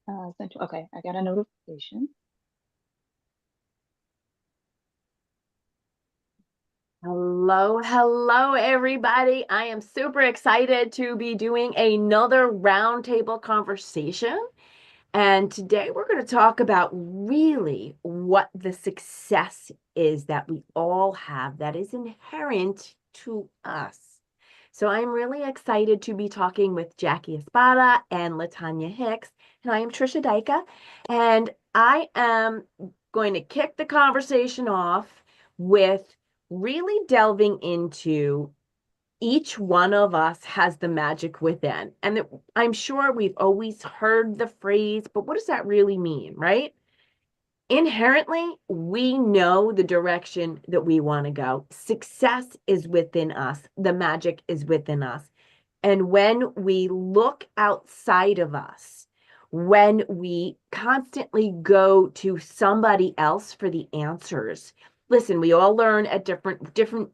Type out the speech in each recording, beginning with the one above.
Okay, I got a notification. Hello, hello, everybody. I am super excited to be doing another roundtable conversation. And today we're going to talk about really what the success is that we all have that is inherent to us. So I'm really excited to be talking with Jackie Espada and Latonya Hicks. And I am Tricia Dyka. And I am going to kick the conversation off with really delving into each one of us has the magic within. And I'm sure we've always heard the phrase, but what does that really mean, right? Inherently, we know the direction that we want to go. Success is within us, the magic is within us. And when we look outside of us, when we constantly go to somebody else for the answers, listen, we all learn at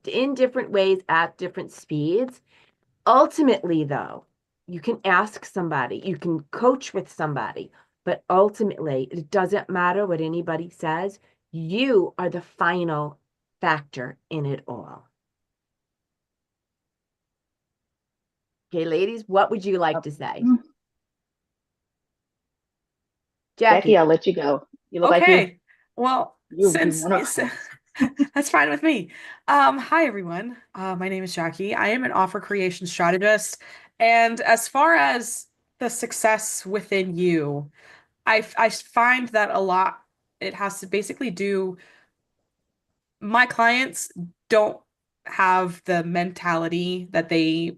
in different ways at different speeds. Ultimately, though, you can ask somebody, you can coach with somebody, but ultimately, it doesn't matter what anybody says. You are the final factor in it all. Okay, ladies, what would you like Oh, to say? mm, Jackie, Jackie. I'll let you go. You look like Okay. Well, you want to go. that's fine with me. Hi everyone. My name is Jackie. I am an offer creation strategist. And as far as the success within you, I find that a lot it has to basically do my clients don't have the mentality that they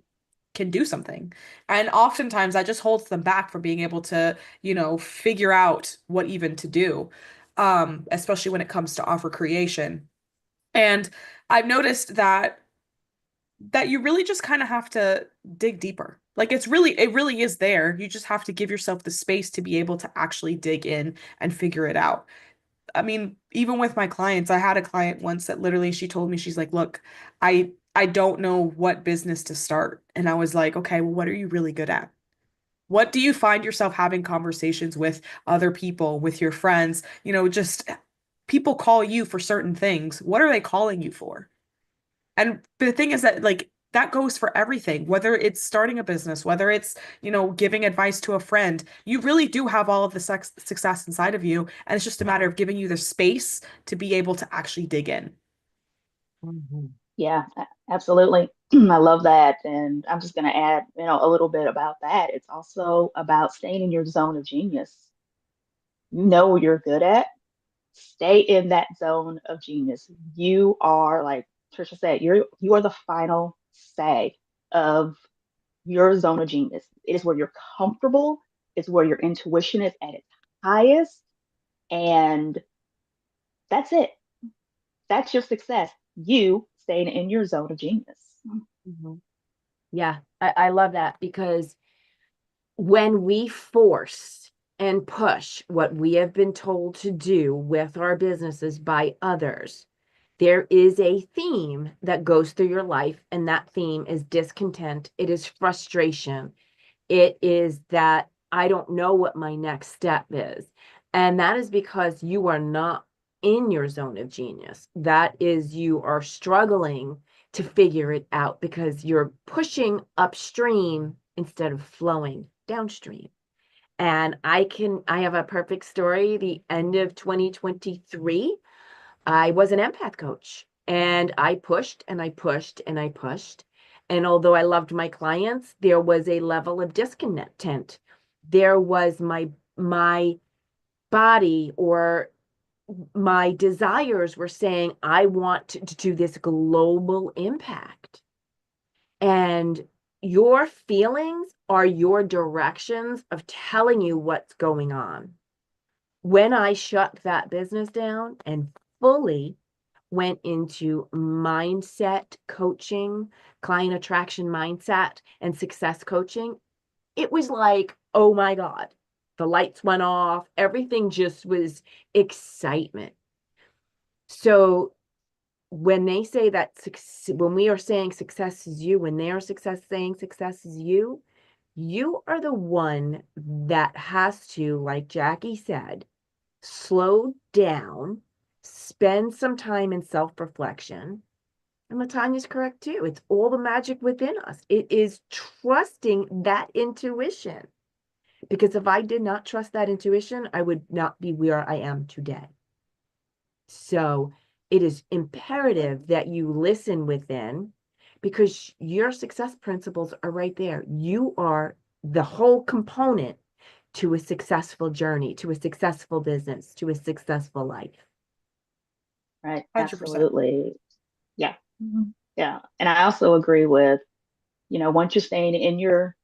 can do something. And oftentimes that just holds them back from being able to, figure out what even to do, especially when it comes to offer creation. And I've noticed that you really just kind of have to dig deeper. Like it really is there. You just have to give yourself the space to be able to actually dig in and figure it out. I mean, even with my clients, I had a client once that literally she told me, she's like, look, I don't know what business to start. And I was like, okay, well, what are you really good at? What do you find yourself having conversations with other people, with your friends? Just people call you for certain things. What are they calling you for? And the thing is that like that goes for everything, whether it's starting a business, whether it's, giving advice to a friend, you really do have all of the success inside of you. And it's just a matter of giving you the space to be able to actually dig in. Mhm. Yeah, absolutely. I love that. And I'm just going to add, a little bit about that. It's also about staying in your zone of genius. You know what you're good at. Stay in that zone of genius. You are, like Trisha said, you are the final say of your zone of genius. It is where you're comfortable. It's where your intuition is at its highest. And that's it. That's your success. You staying in your zone of genius. Mhm. Yeah, I love that because when we force and push what we have been told to do with our businesses by others, there is a theme that goes through your life, and that theme is discontent. It is frustration. It is that I don't know what my next step is. And that is because you are not in your zone of genius. That is, you are struggling to figure it out because you're pushing upstream instead of flowing downstream. And I have a perfect story. The end of 2023, I was an empath coach and I pushed and I pushed and I pushed. And although I loved my clients, there was a level of discontent. There was my body or my desires were saying, I want to do this global impact. And your feelings are your directions of telling you what's going on. When I shut that business down and fully went into mindset coaching, client attraction mindset, and success coaching, it was like, oh my God, the lights went off. Everything just was excitement. So when they say that when we are saying success is you, when they are saying success is you, You are the one that has to, like Jackie said, slow down, spend some time in self-reflection. And Latanya's correct too. It's all the magic within us. It is trusting that intuition. Because if I did not trust that intuition, I would not be where I am today. So it is imperative that you listen within, because your success principles are right there. You are the whole component to a successful journey, to a successful business, to a successful life. Right. 100%. Absolutely. Yeah. Yeah. And I also agree with, once you're staying in your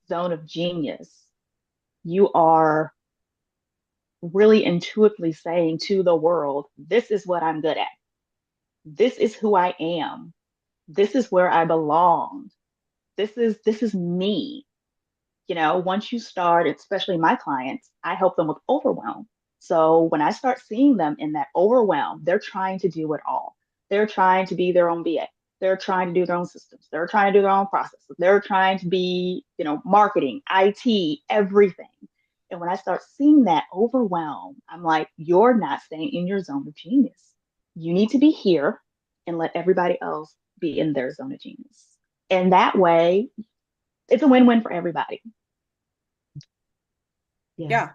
zone of genius, you are really intuitively saying to the world, this is what I'm good at. This is who I am. This is where I belong. This is me. Once you start, especially my clients, I help them with overwhelm. So when I start seeing them in that overwhelm, they're trying to do it all. They're trying to be their own BA. They're trying to do their own systems. They're trying to do their own processes. They're trying to be, marketing, IT, everything. And when I start seeing that overwhelm, I'm like, you're not staying in your zone of genius. You need to be here and let everybody else be in their zone of genius. And that way, it's a win-win for everybody. Yeah. Yeah.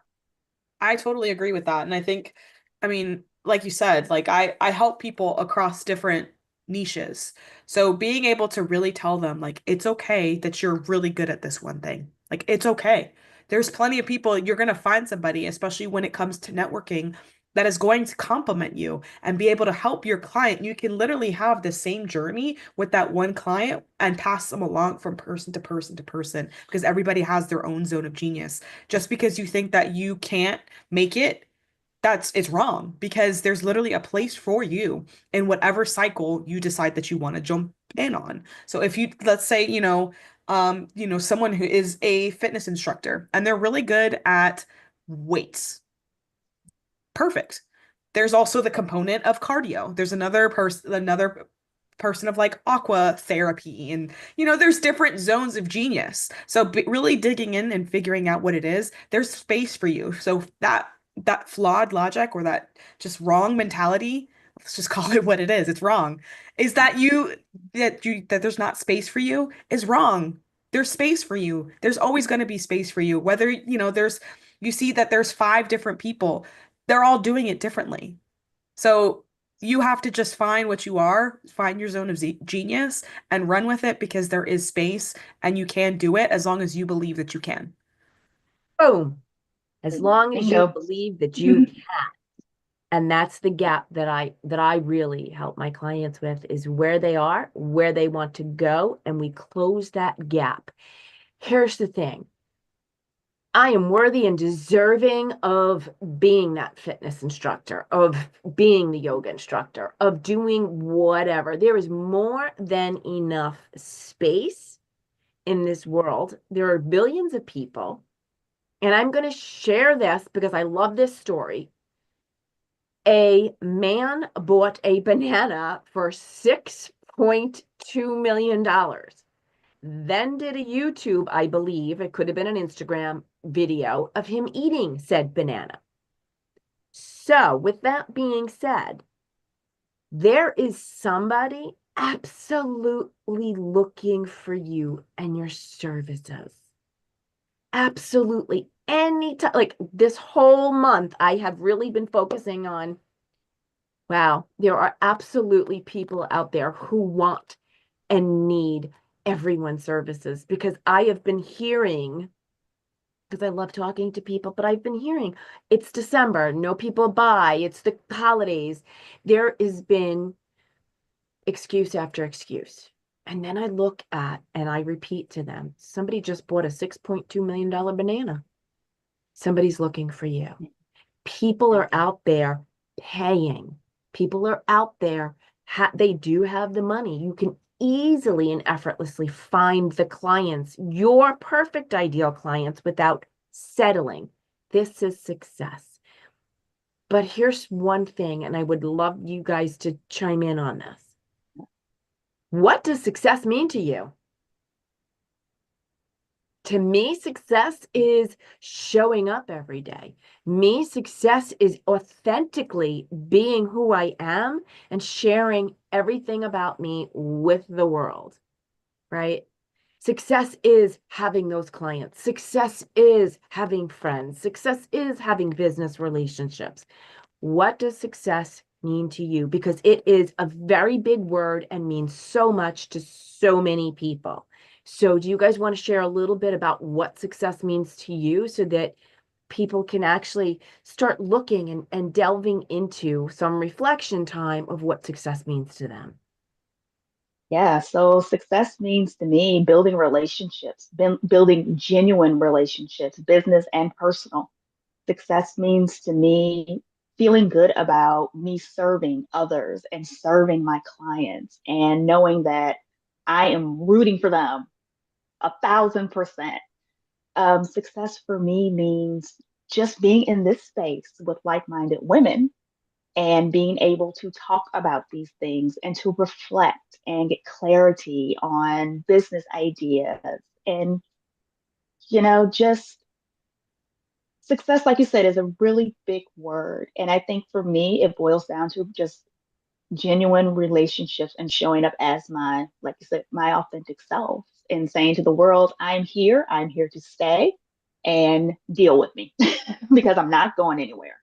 I totally agree with that. And I think, I mean, like you said, like I help people across different niches. So being able to really tell them like it's okay that you're really good at this one thing. Like it's okay. There's plenty of people, you're going to find somebody, especially when it comes to networking, that is going to complement you and be able to help your client. You can literally have the same journey with that one client and pass them along from person to person to person, because everybody has their own zone of genius. Just because you think that you can't make it, it's wrong, because there's literally a place for you in whatever cycle you decide that you want to jump in on. So if you, let's say, someone who is a fitness instructor and they're really good at weights, perfect. There's also the component of cardio. There's another person of like aqua therapy, and there's different zones of genius. So really digging in and figuring out what it is, there's space for you. So that flawed logic, or that just wrong mentality, let's just call it what it is, it's wrong, is that there's not space for you is wrong. There's space for you. There's always going to be space for you. Whether, you see that there's five different people, they're all doing it differently. So you have to just find what you are, find your zone of genius and run with it, because there is space and you can do it as long as you believe that you can. Boom. As long as you Bingo. believe that you can. And that's the gap that I really help my clients with, is where they are, where they want to go, and we close that gap. Here's the thing. I am worthy and deserving of being that fitness instructor, of being the yoga instructor, of doing whatever. There is more than enough space in this world. There are billions of people, and I'm going to share this because I love this story. A man bought a banana for $6.2 million. Then did a YouTube, I believe, it could have been an Instagram video of him eating said banana. So, with that being said, there is somebody absolutely looking for you and your services. Absolutely. Anytime, like this whole month, I have really been focusing on, wow, there are absolutely people out there who want and need everyone's services, because I have been hearing, because I love talking to people, but I've been hearing it's December, no people buy, it's the holidays. There has been excuse after excuse. And then I look at and I repeat to them, somebody just bought a $6.2 million banana. Somebody's looking for you. People are out there paying. People are out there. They do have the money. You can easily and effortlessly find the clients, your perfect ideal clients, without settling. This is success. But here's one thing, and I would love you guys to chime in on this. What does success mean to you? To me, success is showing up every day. Me, success is authentically being who I am and sharing everything about me with the world, right? Success is having those clients. Success is having friends. Success is having business relationships. What does success mean to you? Because it is a very big word and means so much to so many people. So, do you guys want to share a little bit about what success means to you so that people can actually start looking and delving into some reflection time of what success means to them? Yeah, so success means to me building relationships, building genuine relationships, business and personal. Success means to me feeling good about me serving others and serving my clients and knowing that I am rooting for them 1,000%. Success for me means just being in this space with like-minded women and being able to talk about these things and to reflect and get clarity on business ideas and just success, like you said, is a really big word. And I think for me, it boils down to just genuine relationships and showing up as my, like you said, my authentic self and saying to the world, I'm here to stay and deal with me because I'm not going anywhere.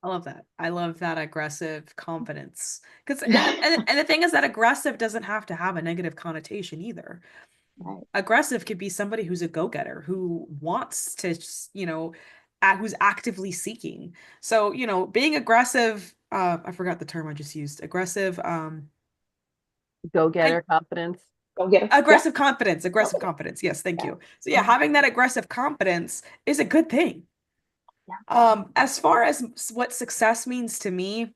I love that. I love that aggressive confidence. Because Right. and the thing is that aggressive doesn't have to have a negative connotation either. Aggressive could be somebody who's a go-getter, who wants to, who's actively seeking. So, being aggressive, I forgot the term I just used. Aggressive, Go I getter confidence. Go get her. Yep. aggressive confidence, Go aggressive get her. confidence. Yes, thank Yeah. you. So yeah, having that aggressive confidence is a good thing. Yeah. As far as what success means to me,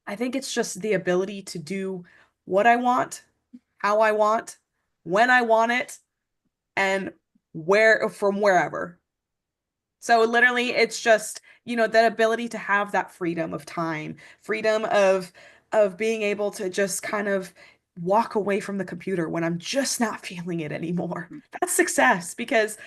I think it's just the ability to do what I want, how I want, when I want it, and from wherever. So literally it's just, that ability to have that freedom of time, freedom of being able to just kind of walk away from the computer when I'm just not feeling it anymore. That's success because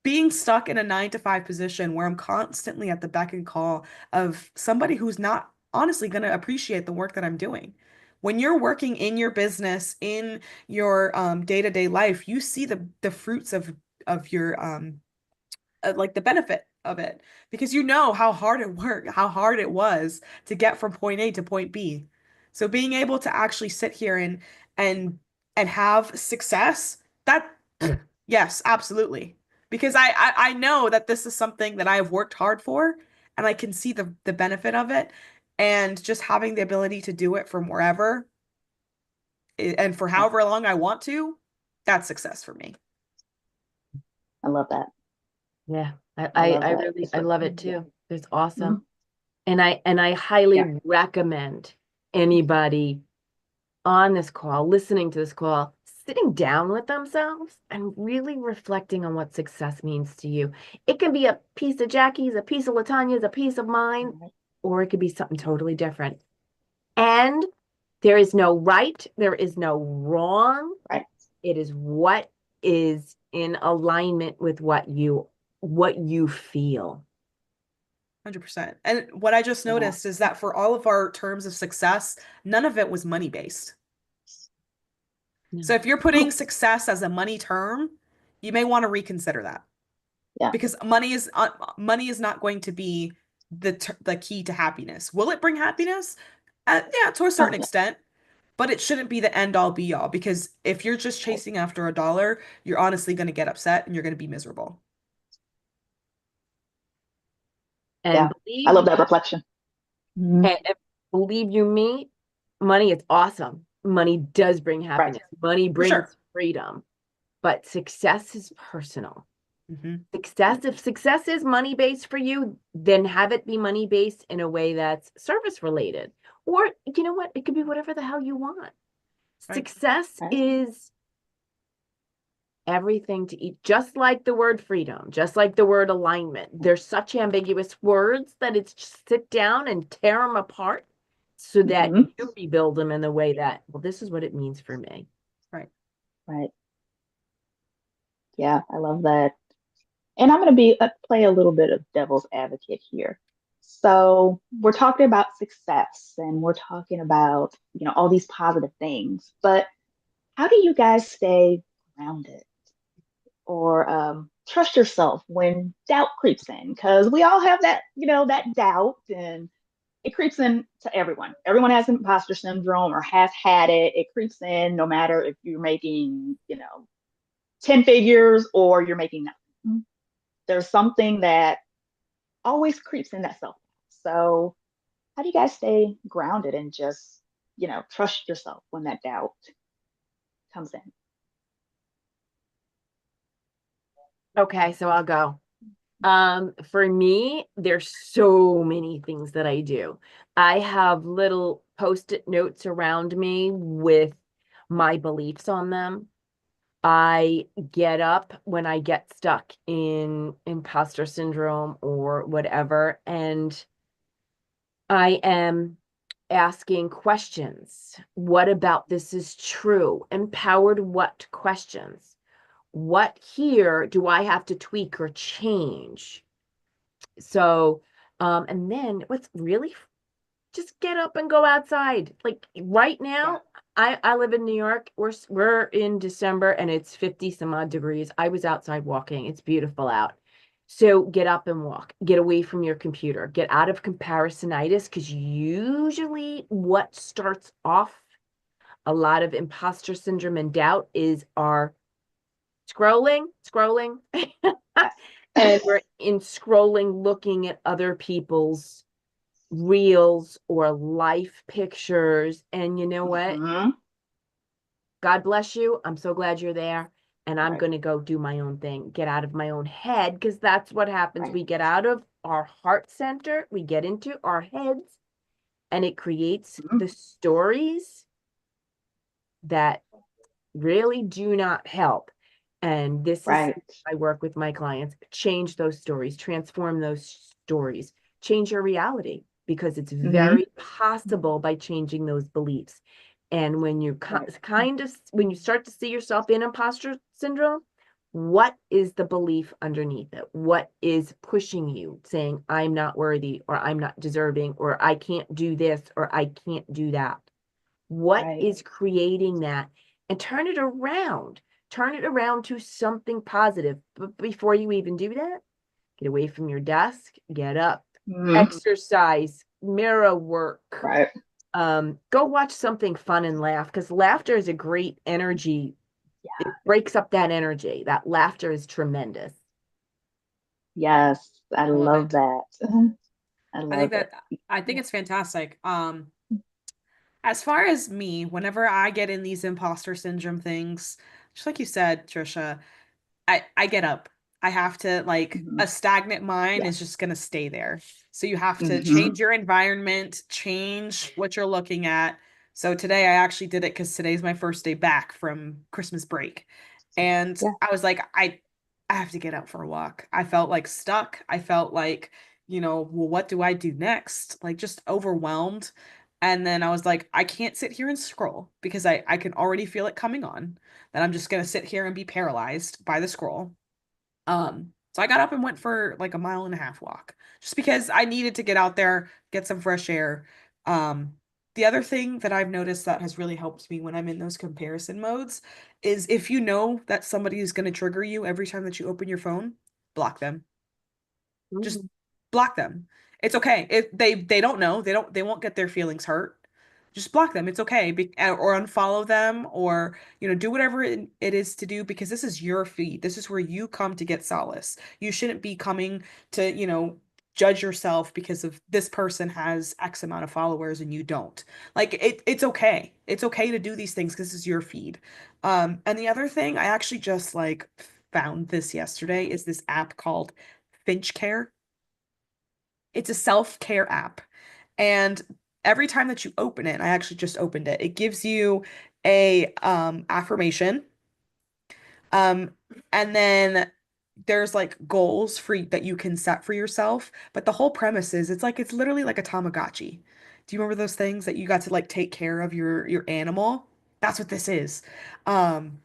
being stuck in a 9 to 5 position where I'm constantly at the beck and call of somebody who's not honestly going to appreciate the work that I'm doing. When you're working in your business, in your day-to-day life, you see the fruits of your like the benefit of it because you know how hard it was to get from point A to point B. So being able to actually sit here and and have success, that yes, absolutely. Because I know that this is something that I have worked hard for and I can see the benefit of it. And just having the ability to do it from wherever and for Yeah. however long I want to, that's success for me. I love that. Yeah, I love I that. really I love it Yeah. too. It's awesome. Mhm. And I highly Yeah. recommend anybody on this call, listening to this call, sitting down with themselves and really reflecting on what success means to you. It can be a piece of Jackie's, a piece of Latonya's, a piece of mine, Right. or it could be something totally different. And there is no right, there is no wrong. Right. It is what is in alignment with what you feel. 100%. And what I just Yeah. noticed is that for all of our terms of success, none of it was money based. So No. if you're putting success as a money term, you may want to reconsider that Yeah. because money is not going to be the key to happiness. Will it bring happiness? Yeah, to a Oh, certain yeah. extent, but it shouldn't be the end all be all because if you're just Right. chasing after a dollar, you're honestly going to get upset and you're going to be miserable. And Yeah. I love believe that reflection. Mhm. and believe you me, money is awesome. Money does bring Right. happiness. Money For sure. brings freedom, but success is personal. Hmm. If success is money based for you, then have it be money based in a way that's service related. Or you know what? It could be whatever the hell you want. Right. Success Right. is everything to eat, just like the word freedom, just like the word alignment. They're such ambiguous words that it's just sit down and tear them apart so that Hmm. you rebuild them in the way that, well, this is what it means for me. Right. Right. Yeah, I love that. And I'm going to be play a little bit of devil's advocate here. So we're talking about success and we're talking about, all these positive things, but how do you guys stay grounded or trust yourself when doubt creeps in? Because we all have that, that doubt, and it creeps in to everyone. Everyone has imposter syndrome or has had it. It creeps in no matter if you're making, 10 figures or you're making nothing. There's something that always creeps in that self. So, how do you guys stay grounded and just, trust yourself when that doubt comes in? Okay, so I'll go. For me, there's so many things that I do. I have little post-it notes around me with my beliefs on them. I get up when I get stuck in imposter syndrome or whatever, and I am asking questions. What about this is true? Empowered what questions? What here do I have to tweak or change? So, and then what's really just get up and go outside. Like right Yeah. now, I live in New York. We're in December and it's 50 some odd degrees. I was outside walking. It's beautiful out. So get up and walk. Get away from your computer. Get out of comparisonitis because usually what starts off a lot of imposter syndrome and doubt is our scrolling. And we're in scrolling looking at other people's reels or life pictures. And you know what? Hmm. God bless you. I'm so glad you're there. And I'm Right. going to go do my own thing, get out of my own head, because that's what happens. Right. We get out of our heart center, we get into our heads, and it creates Mhm. the stories that really do not help. And this is Right. I work with my clients, change those stories, transform those stories, change your reality because it's Hmm. very possible by changing those beliefs. And when you Right. kind of when you start to see yourself in imposter syndrome, what is the belief underneath it? What is pushing you saying I'm not worthy or I'm not deserving or I can't do this or I can't do that? What Right. is creating that? And turn it around to something positive. But before you even do that, get away from your desk, get up, Hmm. exercise, mirror work, Right. go watch something fun and laugh because laughter is a great energy. It Yeah. breaks up that energy. That laughter is tremendous. Yes. I I love love it. that. I I think love it. that I think Yeah. it's fantastic. As far as me, whenever I get in these imposter syndrome things, just like you said, Trisha, I get up. I have to like Hmm. a stagnant mind Yeah. is just going to stay there. So you have to Hmm. change your environment, change what you're looking at. So today I actually did it because today's my first day back from Christmas break. And Yeah. I was like, I have to get out for a walk. I felt like stuck. I felt like, well, what do I do next? Like just overwhelmed. And then I was like, I can't sit here and scroll because I can already feel it coming on that I'm just gonna sit here and be paralyzed by the scroll. So I got up and went for like a mile and a half walk just because I needed to get out there, get some fresh air. Um, the other thing that I've noticed that has really helped me when I'm in those comparison modes is if you know that somebody is going to trigger you every time that you open your phone, block them. Just Mhm. block them. It's okay. If they don't know, they won't get their feelings hurt. Just block them. It's okay. Or unfollow them or, do whatever it is to do because this is your feed. This is where you come to get solace. You shouldn't be coming to, judge yourself because of this person has X amount of followers and you don't. Like it's okay. It's okay to do these things because this is your feed. And the other thing I actually just like found this yesterday is this app called Finch Care. It's a self-care app. And every time that you open it, I actually just opened it, it gives you a affirmation. Um, and then there's like goals that you can set for yourself. But the whole premise is it's literally like a Tamagotchi. Do you remember those things that you got to like take care of your animal? That's what this is. Um,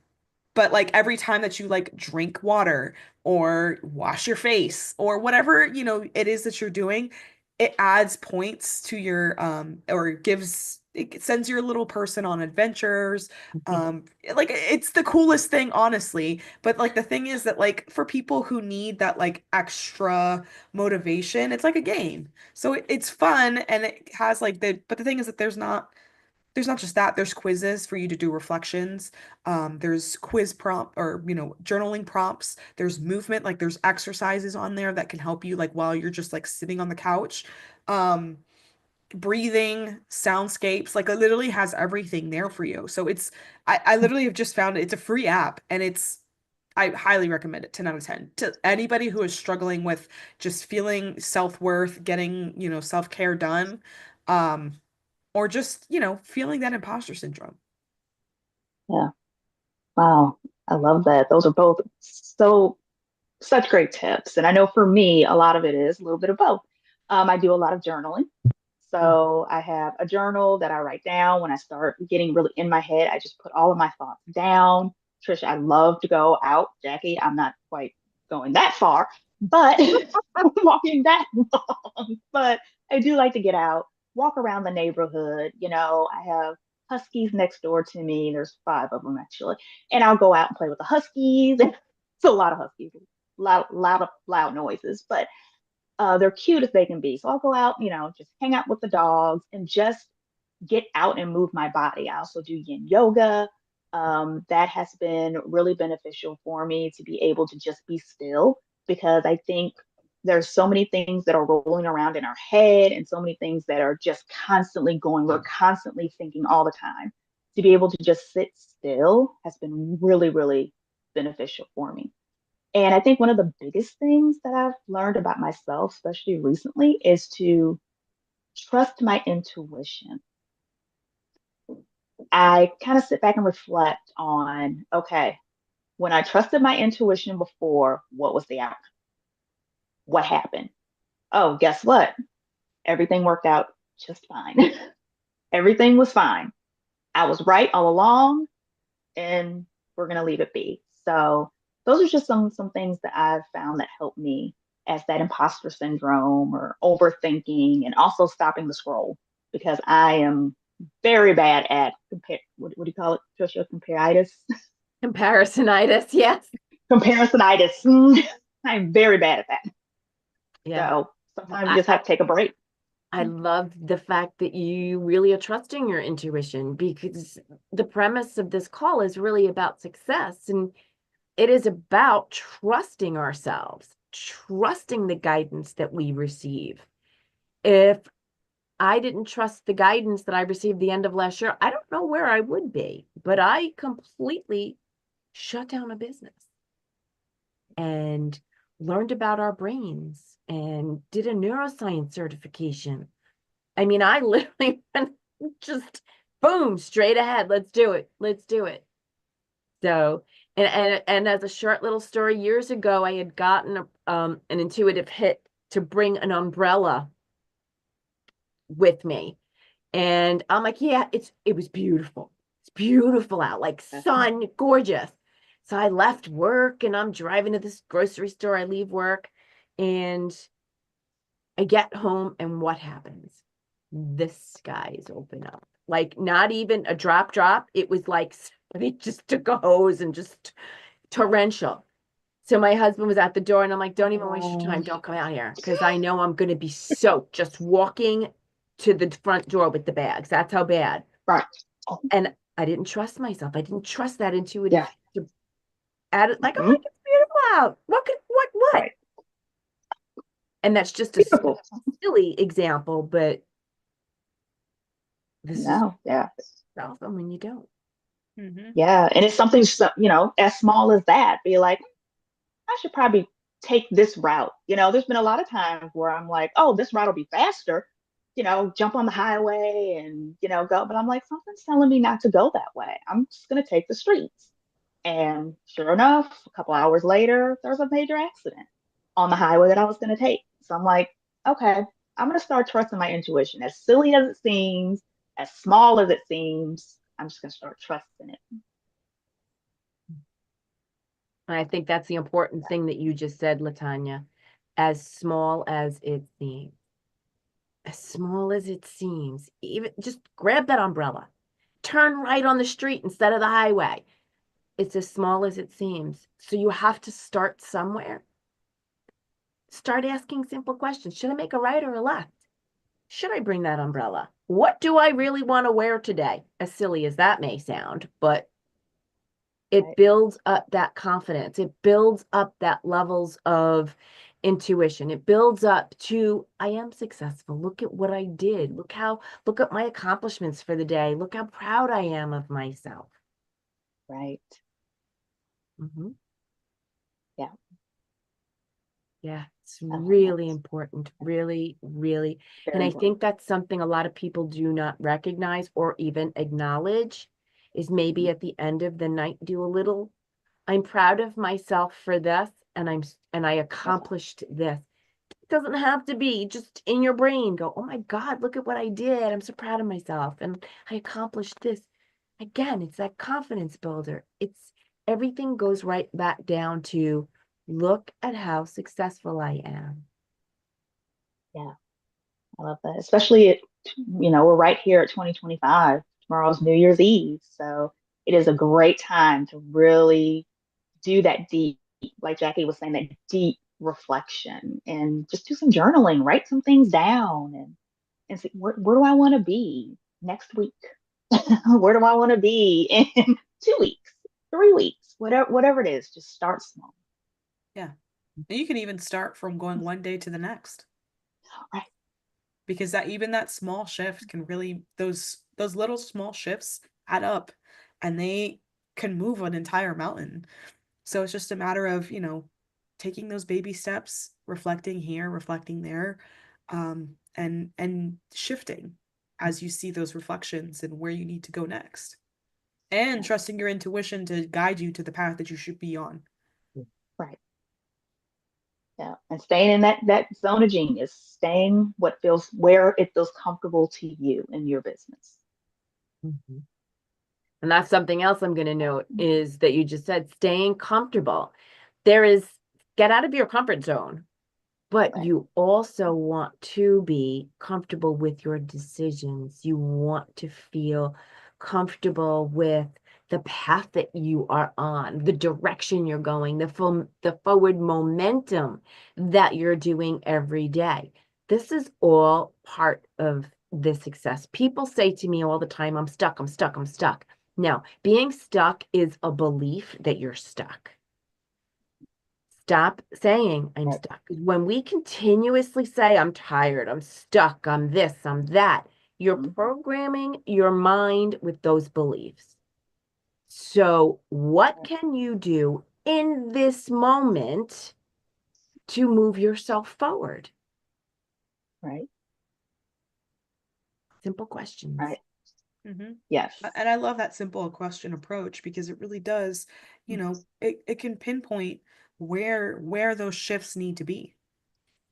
But like every time that you like drink water or wash your face or whatever, it is that you're doing, it adds points to your or it sends your little person on adventures. Like it's the coolest thing, honestly. But like the thing is that like for people who need that like extra motivation, it's like a game. So it's fun and it has like but the thing is that there's not just that, there's quizzes for you to do reflections. There's quiz prompt or, journaling prompts. There's movement, like there's exercises on there that can help you like while you're just like sitting on the couch. Um, Breathing, soundscapes, like it literally has everything there for you. So I literally have just found it's a free app and I highly recommend it, 10 out of 10 to anybody who is struggling with just feeling self-worth, getting, self-care done. Um, or just, feeling that imposter syndrome. Yeah. Wow. I love that. Those are both such great tips. And I know for me, a lot of it is a little bit of both. I do a lot of journaling. So I have a journal that I write down when I start getting really in my head. I just put all of my thoughts down. Tricia, I love to go out. Jackie, I'm not quite going that far, but walking that long. But I do like to get out, walk around the neighborhood. I have huskies next door to me. There's 5 of them actually. And I'll go out and play with the huskies. It's a lot of huskies, loud noises, but they're cute as they can be. So I'll go out, just hang out with the dogs and just get out and move my body. I also do yin yoga. That has been really beneficial for me to be able to just be still because I think there's so many things that are rolling around in our head and so many things that are just constantly going. We're constantly thinking all the time. To be able to just sit still has been really, really beneficial for me. And I think one of the biggest things that I've learned about myself, especially recently, is to trust my intuition. I kind of sit back and reflect on, okay, when I trusted my intuition before, what was the outcome? What happened? Oh, guess what? Everything worked out just fine. Everything was fine. I was right all along, and we're gonna leave it be. So those are just some things that I've found that help me as that imposter syndrome or overthinking and also stopping the scroll because I am very bad at what do you call it, Tricia? Comparitis? Comparisonitis, yes. Comparisonitis. I'm very bad at that. Yeah. So sometimes you I, just have to take a break. I love the fact that you really are trusting your intuition because the premise of this call is really about success and it is about trusting ourselves, trusting the guidance that we receive. If I didn't trust the guidance that I received the end of last year, I don't know where I would be, but I completely shut down a business and learned about our brains and did a neuroscience certification. I mean, I literally went just boom, straight ahead. Let's do it. Let's do it. So, and as a short little story, years ago, I had gotten an intuitive hit to bring an umbrella with me. And I'm like, yeah, it was beautiful. It's beautiful out, like sun, gorgeous. So I left work and I'm driving to this grocery store. I leave work and I get home and what happens? The skies open up. Like not even a drop. It was like somebody just took a hose and just torrential. So my husband was at the door and I'm like, don't even waste your time. Don't come out here because I know I'm going to be soaked just walking to the front door with the bags. That's how bad. Right. And I didn't trust myself. I didn't trust that intuitive Yeah. to add it like, oh, Mm-hmm. it's beautiful out. What? Right. And that's just a Beautiful. silly example, but this is No. Yeah. awesome when you don't. Hmm. Yeah. And it's something, as small as that. Be like, I should probably take this route. There's been a lot of times where I'm like, oh, this route will be faster, jump on the highway and, go. But I'm like, something's telling me not to go that way. I'm just going to take the streets. And sure enough, a couple hours later, there's a major accident on the highway that I was going to take. So I'm like, okay, I'm going to start trusting my intuition. As silly as it seems, as small as it seems, I'm just going to start trusting it. And I think that's the important thing that you just said, Latanya. As small as it seems, as small as it seems, even just grab that umbrella, turn right on the street instead of the highway. It's as small as it seems. So you have to start somewhere. Start asking simple questions. Should I make a right or a left? Should I bring that umbrella? What do I really want to wear today? As silly as that may sound, but it Right. builds up that confidence. It builds up that levels of intuition. It builds up to, I am successful. Look at what I did. Look at my accomplishments for the day. Look how proud I am of myself. Right. Mhm. Yeah. Yeah, it's I love that. really important, really, really. And Very I important. think that's something a lot of people do not recognize or even acknowledge is maybe Mhm. at the end of the night do a little, I'm proud of myself for this and I Yeah. accomplished this. It doesn't have to be just in your brain. Go, oh my God, look at what I did. I'm so proud of myself and I accomplished this. Again, it's that confidence builder. It's everything goes right back down to look at how successful I am. Yeah. I love that. Especially we're right here at 2025. Tomorrow's New Year's Eve. So it is a great time to really do that deep, like Jackie was saying, that deep reflection and just do some journaling, write some things down and see where do I want to be next week? Where do I want to be in 2 weeks, 3 weeks, whatever it is, just start small. Yeah. And you can even start from going one day to the next. Right. Because that even that small shift can really those little small shifts add up and they can move an entire mountain. So it's just a matter of, taking those baby steps, reflecting here, reflecting there, and shifting as you see those reflections and where you need to go next. And Yeah. trusting your intuition to guide you to the path that you should be on. Right. Yeah. And staying in that zone of genius, staying where it feels comfortable to you in your business. Mhm. And that's something else I'm going to note is that you just said staying comfortable. There is get out of your comfort zone, but Right. you also want to be comfortable with your decisions. You want to feel comfortable with the path that you are on, the direction you're going, the forward momentum that you're doing every day. This is all part of the success. People say to me all the time, I'm stuck, I'm stuck, I'm stuck. No, being stuck is a belief that you're stuck. Stop saying I'm Right. stuck. When we continuously say I'm tired, I'm stuck, I'm this, I'm that, you're Mhm. programming your mind with those beliefs. So, what Right. can you do in this moment to move yourself forward? Right. Simple questions. Right. Mm-hmm. Yes. And I love that simple question approach because it really does, it can pinpoint where those shifts need to be,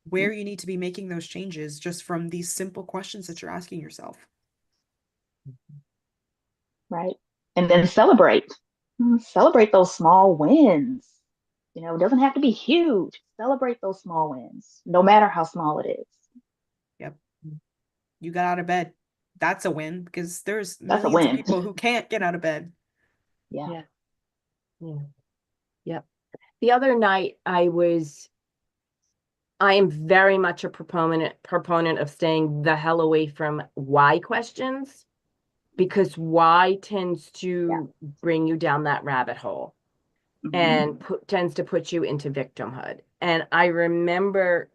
Mhm. where you need to be making those changes just from these simple questions that you're asking yourself. Right. And then celebrate. Celebrate those small wins. It doesn't have to be huge. Celebrate those small wins, no matter how small it is. Yep. You got out of bed. That's a win because there's That's a millions of win. people who can't get out of bed. Yeah. Yeah. Yeah. Yep. The other night I am very much a proponent of staying the hell away from why questions because why tends Yeah. to bring you down that rabbit hole Hmm. and tends to put you into victimhood. And I remember,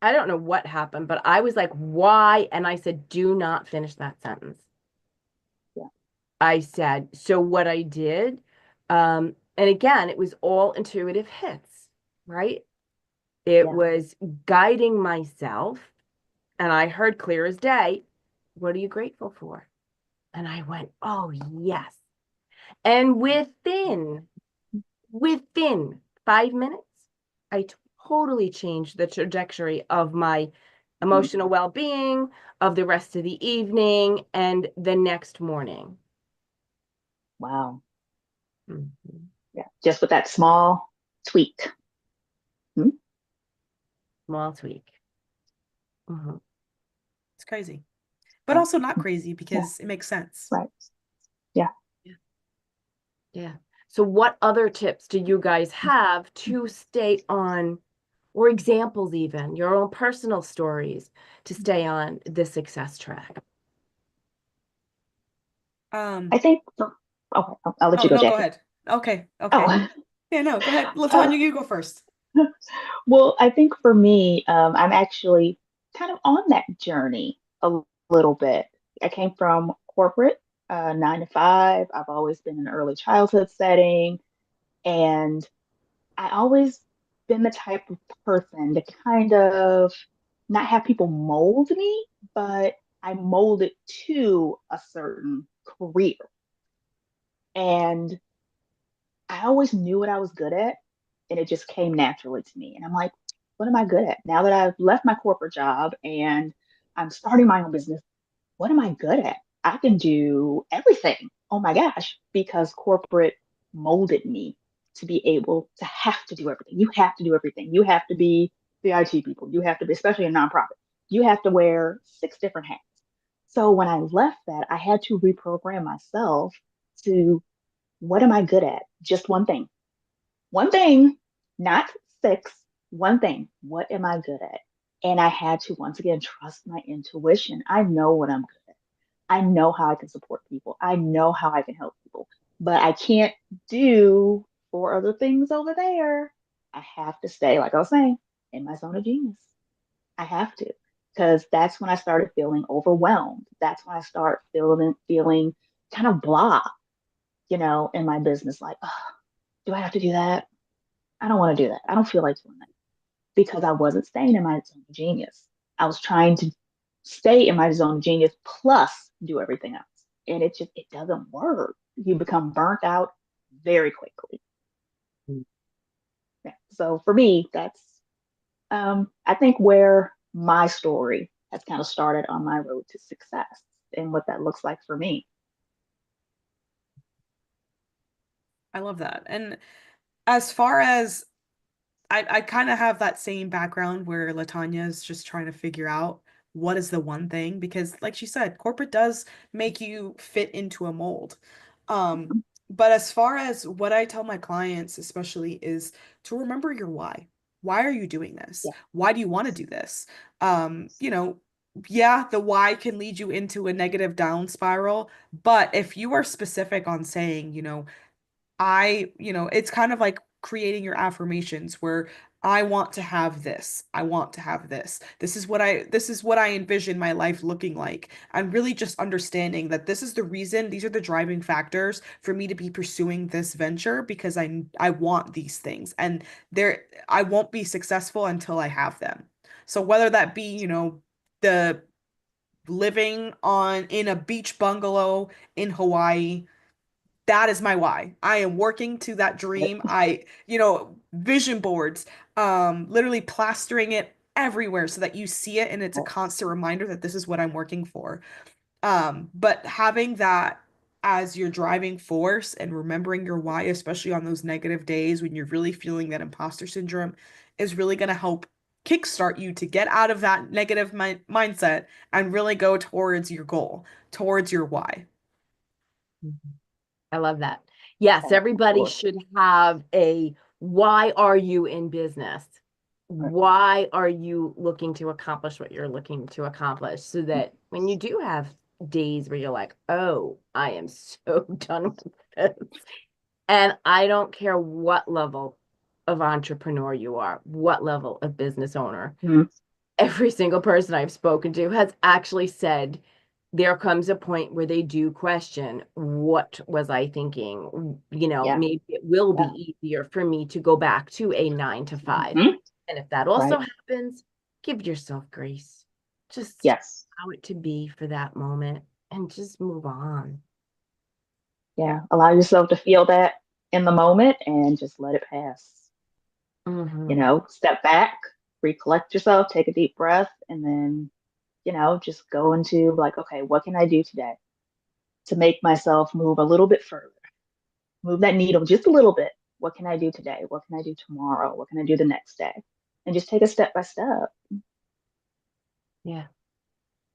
I don't know what happened, but I was like, why? And I said, do not finish that sentence. Yeah. I said, so what I did, and again, it was all intuitive hits, right? It Yeah. was guiding myself. And I heard clear as day, what are you grateful for? And I went, oh, yes. And within 5 minutes, I totally changed the trajectory of my Hmm. emotional well-being, of the rest of the evening, and the next morning. Wow. Mhm. Yeah, just with that small tweak. Hmm? Small tweak. Hmm. It's crazy, but Yeah. also not crazy Yeah. because it makes sense. Right. Yeah. Yeah. Yeah. So what other tips do you guys have to stay on, or examples even, your own personal stories to stay on the success track? I Um, think okay, I'll let oh you go, no, go Jackie. ahead. Okay, okay. Oh, Yeah, no, go ahead. uh, Latonya, you go first. well, I think for me, I'm actually kind of on that journey a little bit. I came from corporate, 9 to 5. I've always been in an early childhood setting, and I always been the type of person to kind of not have people mold me, but I molded to a certain career. And I always knew what I was good at, and it just came naturally to me. And I'm like, what am I good at? Now that I've left my corporate job and I'm starting my own business, what am I good at? I can do everything. Oh my gosh, because corporate molded me to be able to have to do everything. You have to do everything. You have to be the IT people. You have to be, especially in nonprofit, you have to wear 6 different hats. So when I left that, I had to reprogram myself to what am I good at? Just one thing. One thing, not six, one thing. What am I good at? And I had to once again trust my intuition. I know what I'm good at. I know how I can support people. I know how I can help people, but I can't do 4 other things over there. I have to stay, like I was saying, in my zone of genius. I have to, because that's when I started feeling overwhelmed. That's when I start feeling kind of blah, in my business. Like, oh, do I have to do that? I don't want to do that. I don't feel like doing that because I wasn't staying in my zone of genius. I was trying to stay in my zone of genius plus do everything else. And it doesn't work. You become burnt out very quickly. Yeah. So for me, that's I think where my story has kind of started on my road to success and what that looks like for me. I love that. And as far as I kind of have that same background where Latanya is just trying to figure out what is the one thing because like she said, corporate does make you fit into a mold. Um, Mhm. but as far as what I tell my clients especially is to remember your why. Why are you doing this? Yeah. Why do you want to do this? You know, yeah, the why can lead you into a negative down spiral, but if you are specific on saying, it's kind of like creating your affirmations where I want to have this. I want to have this. This is what I envision my life looking like. And really just understanding that this is the reason, these are the driving factors for me to be pursuing this venture because I want these things. And I won't be successful until I have them. So whether that be, the living on in a beach bungalow in Hawaii, that is my why. I am working to that dream. Vision boards, literally plastering it everywhere so that you see it and it's a constant reminder that this is what I'm working for. But having that as your driving force and remembering your why, especially on those negative days when you're really feeling that imposter syndrome, is really going to help kickstart you to get out of that negative mindset and really go towards your goal, towards your why. I love that. Yes, everybody Absolutely. should have a why are you in business? Right. Why are you looking to accomplish what you're looking to accomplish? So that when you do have days where you're like, oh, I am so done with this. And I don't care what level of entrepreneur you are, what level of business owner, Mhm. every single person I've spoken to has actually said there comes a point where they do question, what was I thinking? Yeah. Maybe it will Yeah. be easier for me to go back to a 9 to 5. Mhm. And if that also Right. happens, give yourself grace. Just Yes. allow it to be for that moment and just move on. Yeah. Allow yourself to feel that in the moment and just let it pass. Hmm. Step back, recollect yourself, take a deep breath, and then, just go into like, okay, what can I do today to make myself move a little bit further? Move that needle just a little bit. What can I do today? What can I do tomorrow? What can I do the next day? And just take it step by step. Yeah.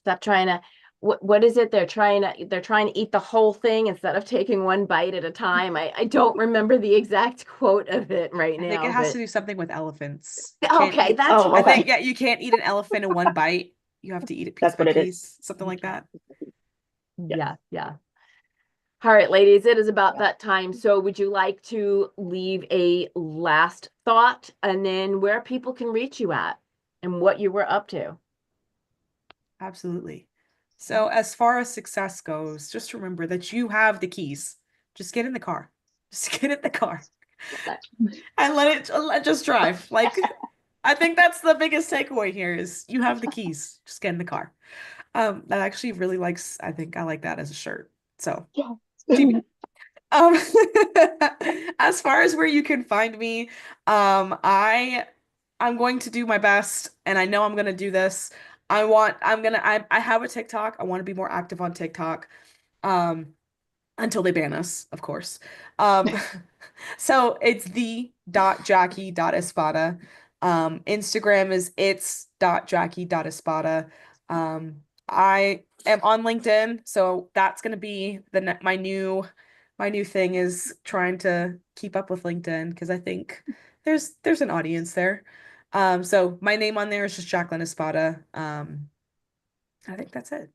Stop trying to, what is it? They're trying to eat the whole thing instead of taking one bite at a time. I don't remember the exact quote of it right I think it now, has but to do something with elephants. You can't okay, eat, that's Oh, I right. think, okay. yeah, you can't eat an elephant in one bite. You have to eat it piece That's by what it is. piece, something You like can't. that. Yes. Yeah, yeah. All right, ladies, it is about Yeah. that time. So would you like to leave a last thought and then where people can reach you at and what you were up to? Absolutely. So, as far as success goes, just remember that you have the keys. Just get in the car. Just get in the car Love that. and just drive. Like, I think that's the biggest takeaway here is you have the keys. Just get in the car. That actually really likes, I think I like that as a shirt. So, Yeah. TB. Um, as far as where you can find me, I'm going to do my best, and I know I'm gonna do this. I have a TikTok. I want to be more active on TikTok. Um, until they ban us, of course. Um, so it's the.jackie.espada. Instagram is it's.jackie.espada. I am on LinkedIn, so that's gonna be my new thing is trying to keep up with LinkedIn because I think there's an audience there. So my name on there is just Jacqueline Espada. I think that's it.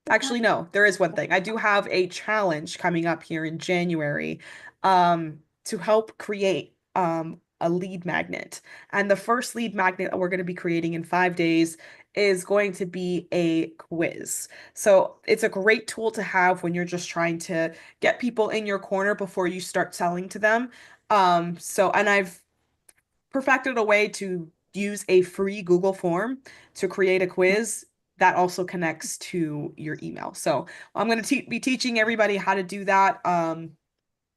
Actually, no, there is one thing. I do have a challenge coming up here in January to help create a lead magnet. And the first lead magnet that we're going to be creating in 5 days is going to be a quiz. So it's a great tool to have when you're just trying to get people in your corner before you start selling to them. And I've perfected a way to use a free Google form to create a quiz that also connects to your email. So I'm going to be teaching everybody how to do that.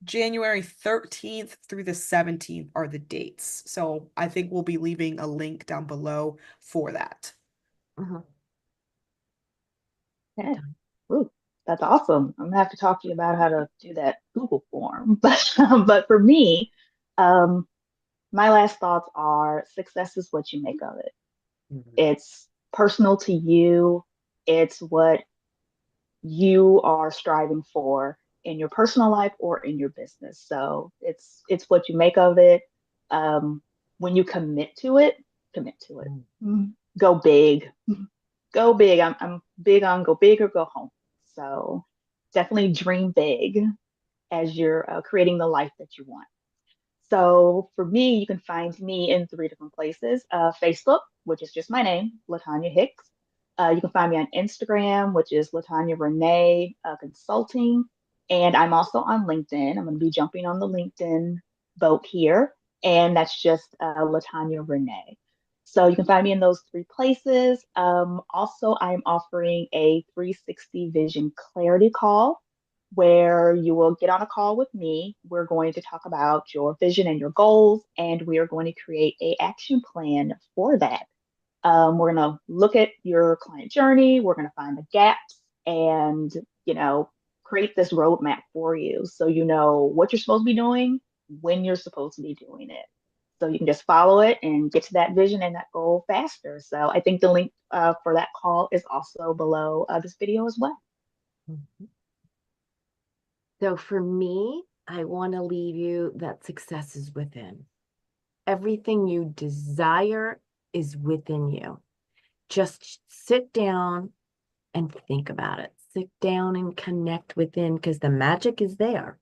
January 13th through the 17th are the dates. So I think we'll be leaving a link down below for that. Mhm. Yeah. Ooh, that's awesome. I'm gonna have to talk to you about how to do that Google form. But for me, um, my last thoughts are success is what you make of it. Mhm. It's personal to you. It's what you are striving for in your personal life or in your business. So it's what you make of it. Um, when you commit to it. Go big. Go big. I'm big on go big or go home. So definitely dream big as you're creating the life that you want. So for me, you can find me in three different places. Facebook, which is just my name, Latonya Hicks. You can find me on Instagram, which is Latonya Renee Consulting. And I'm also on LinkedIn. I'm going to be jumping on the LinkedIn boat here. And that's just Latonya Renee. So you can find me in those three places. Also, I'm offering a 360 vision clarity call where you will get on a call with me. We're going to talk about your vision and your goals, and we are going to create a action plan for that. We're going to look at your client journey. We're going to find the gaps and, you know, create this roadmap for you so you know what you're supposed to be doing, when you're supposed to be doing it. So you can just follow it and get to that vision and that goal faster. So I think the link for that call is also below this video as well. Mhm. So for me, I want to leave you that success is within. Everything you desire is within you. Just sit down and think about it. Sit down and connect within because the magic is there.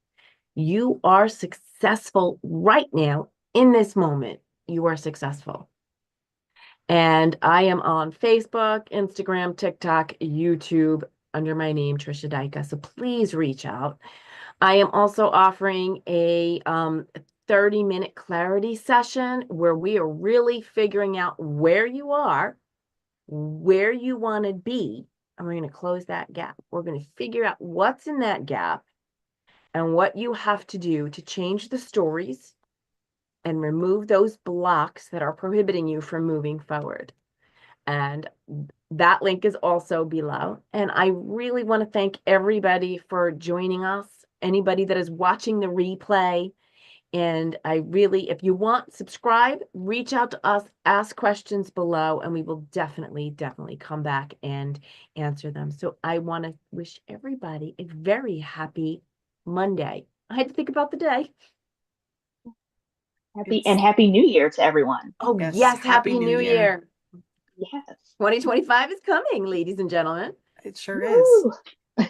You are successful right now in this moment. You are successful. And I am on Facebook, Instagram, TikTok, YouTube under my name, Tricia Dyka. So please reach out. I am also offering a 30-minute clarity session where we are really figuring out where you are, where you want to be, and we're going to close that gap. We're going to figure out what's in that gap and what you have to do to change the stories and remove those blocks that are prohibiting you from moving forward. And that link is also below. And I really want to thank everybody for joining us anybody that is watching the replay. And I really, if you want, subscribe, reach out to us, ask questions below, and we will definitely, definitely come back and answer them. So I want to wish everybody a very happy Monday. I had to think about the day. It's Happy New Year to everyone. Oh, yes, yes, Happy Happy New New Year. Year. Yes. 2025 is coming, ladies and gentlemen. It sure is. Woo!